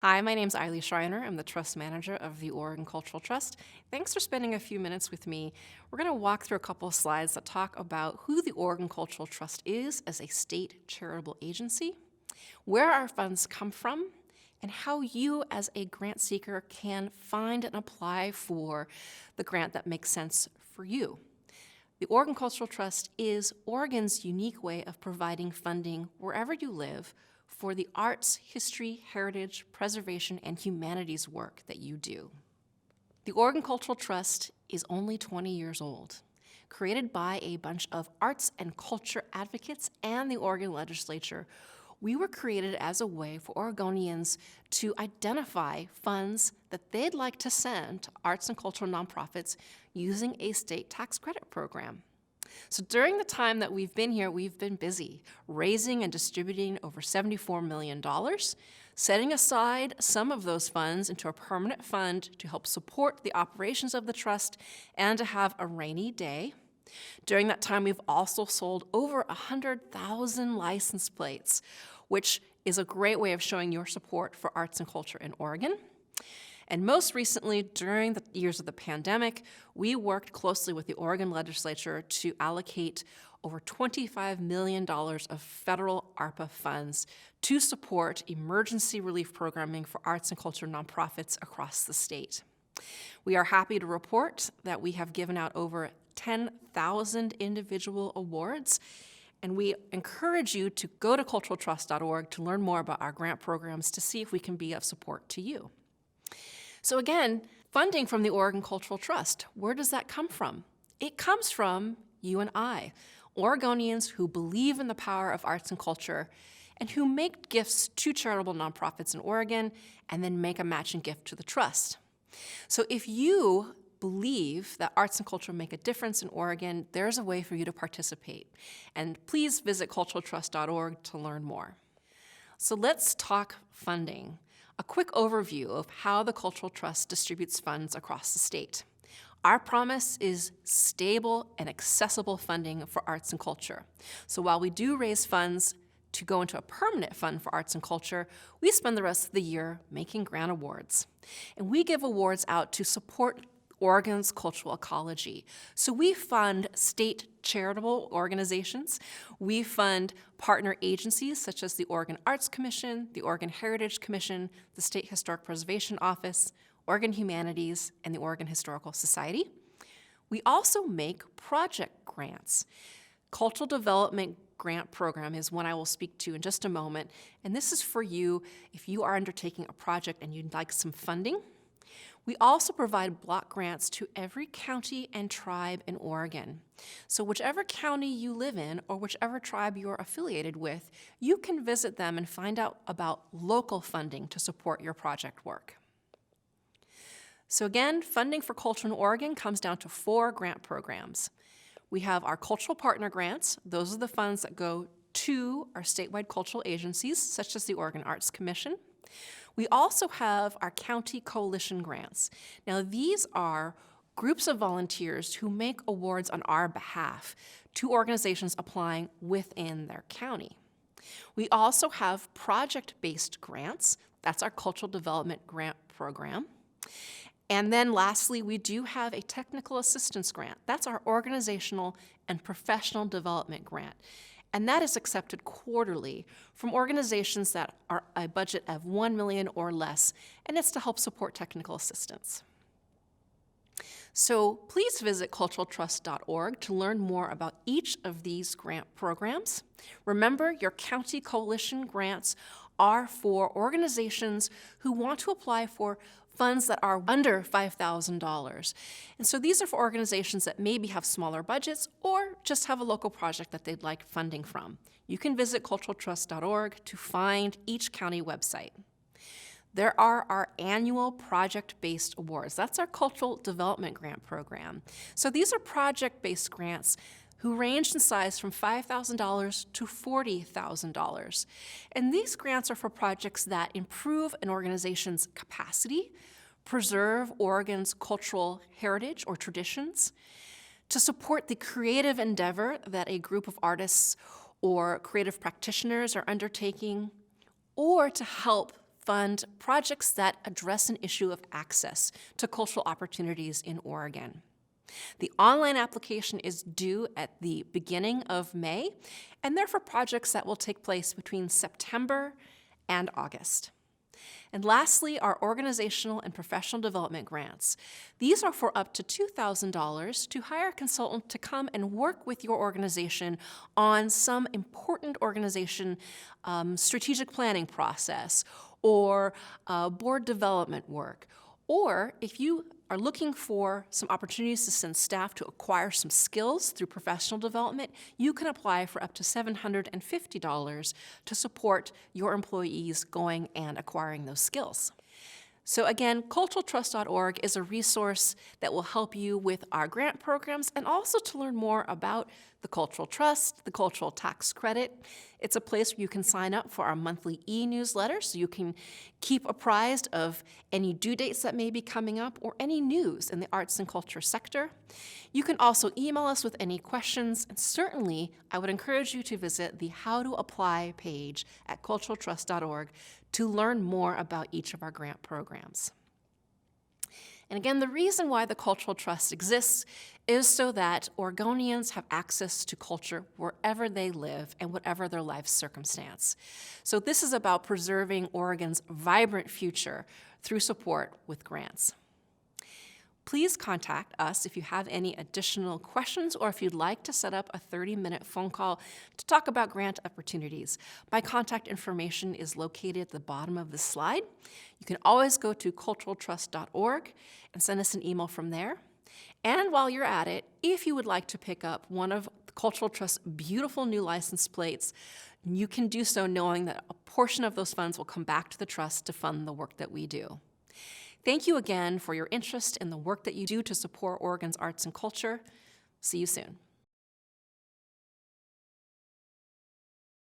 Hi, my name's Eiley Schreiner. I'm the Trust Manager of the Oregon Cultural Trust. Thanks for spending a few minutes with me. We're going to walk through a couple of slides that talk about who the Oregon Cultural Trust is as a state charitable agency, where our funds come from, and how you as a grant seeker can find and apply for the grant that makes sense for you. The Oregon Cultural Trust is Oregon's unique way of providing funding wherever you live for the arts, history, heritage, preservation, and humanities work that you do. The Oregon Cultural Trust is only 20 years old, created by a bunch of arts and culture advocates and the Oregon legislature. We were created as a way for Oregonians to identify funds that they'd like to send to arts and cultural nonprofits using a state tax credit program. So during the time that we've been here, we've been busy raising and distributing over $74 million, setting aside some of those funds into a permanent fund to help support the operations of the trust and to have a rainy day. During that time, we've also sold over 100,000 license plates, which is a great way of showing your support for arts and culture in Oregon. And most recently, during the years of the pandemic, we worked closely with the Oregon legislature to allocate over $25 million of federal ARPA funds to support emergency relief programming for arts and culture nonprofits across the state. We are happy to report that we have given out over 10,000 individual awards, and we encourage you to go to culturaltrust.org to learn more about our grant programs to see if we can be of support to you. So again, funding from the Oregon Cultural Trust, where does that come from? It comes from you and I, Oregonians who believe in the power of arts and culture and who make gifts to charitable nonprofits in Oregon and then make a matching gift to the trust. So if you believe that arts and culture make a difference in Oregon, there's a way for you to participate. And please visit culturaltrust.org to learn more. So let's talk funding. A quick overview of how the Cultural Trust distributes funds across the state. Our promise is stable and accessible funding for arts and culture. So while we do raise funds to go into a permanent fund for arts and culture, we spend the rest of the year making grant awards. And we give awards out to support Oregon's cultural ecology. So we fund state charitable organizations. We fund partner agencies such as the Oregon Arts Commission, the Oregon Heritage Commission, the State Historic Preservation Office, Oregon Humanities, and the Oregon Historical Society. We also make project grants. Cultural Development Grant Program is one I will speak to in just a moment, and this is for you if you are undertaking a project and you'd like some funding. We also provide block grants to every county and tribe in Oregon. So whichever county you live in or whichever tribe you're affiliated with, you can visit them and find out about local funding to support your project work. So again, funding for culture in Oregon comes down to 4 grant programs. We have our cultural partner grants. Those are the funds that go to our statewide cultural agencies, such as the Oregon Arts Commission. We also have our county coalition grants. Now, these are groups of volunteers who make awards on our behalf to organizations applying within their county. We also have project-based grants. That's our cultural development grant program. And then lastly, we do have a technical assistance grant. That's our organizational and professional development grant. And that is accepted quarterly from organizations that are a budget of $1 million or less, and it's to help support technical assistance. So please visit culturaltrust.org to learn more about each of these grant programs. Remember, your county coalition grants are for organizations who want to apply for funds that are under $5,000. And so these are for organizations that maybe have smaller budgets or just have a local project that they'd like funding from. You can visit culturaltrust.org to find each county website. There are our annual project-based awards. That's our cultural development grant program. So these are project-based grants who range in size from $5,000 to $40,000. And these grants are for projects that improve an organization's capacity, preserve Oregon's cultural heritage or traditions, to support the creative endeavor that a group of artists or creative practitioners are undertaking, or to help fund projects that address an issue of access to cultural opportunities in Oregon. The online application is due at the beginning of May, and they're for projects that will take place between September and August. And lastly, our organizational and professional development grants. These are for up to $2,000 to hire a consultant to come and work with your organization on some important organization strategic planning process or board development work. Or if you are looking for some opportunities to send staff to acquire some skills through professional development, you can apply for up to $750 to support your employees going and acquiring those skills. So again, culturaltrust.org is a resource that will help you with our grant programs and also to learn more about the Cultural Trust, the Cultural Tax Credit. It's a place where you can sign up for our monthly e-newsletter so you can keep apprised of any due dates that may be coming up or any news in the arts and culture sector. You can also email us with any questions, and certainly I would encourage you to visit the How to Apply page at culturaltrust.org to learn more about each of our grant programs. And again, the reason why the Cultural Trust exists is so that Oregonians have access to culture wherever they live and whatever their life circumstance. So this is about preserving Oregon's vibrant future through support with grants. Please contact us if you have any additional questions or if you'd like to set up a 30-minute phone call to talk about grant opportunities. My contact information is located at the bottom of the slide. You can always go to culturaltrust.org and send us an email from there. And while you're at it, if you would like to pick up one of the Cultural Trust's beautiful new license plates, you can do so knowing that a portion of those funds will come back to the Trust to fund the work that we do. Thank you again for your interest in the work that you do to support Oregon's arts and culture. See you soon.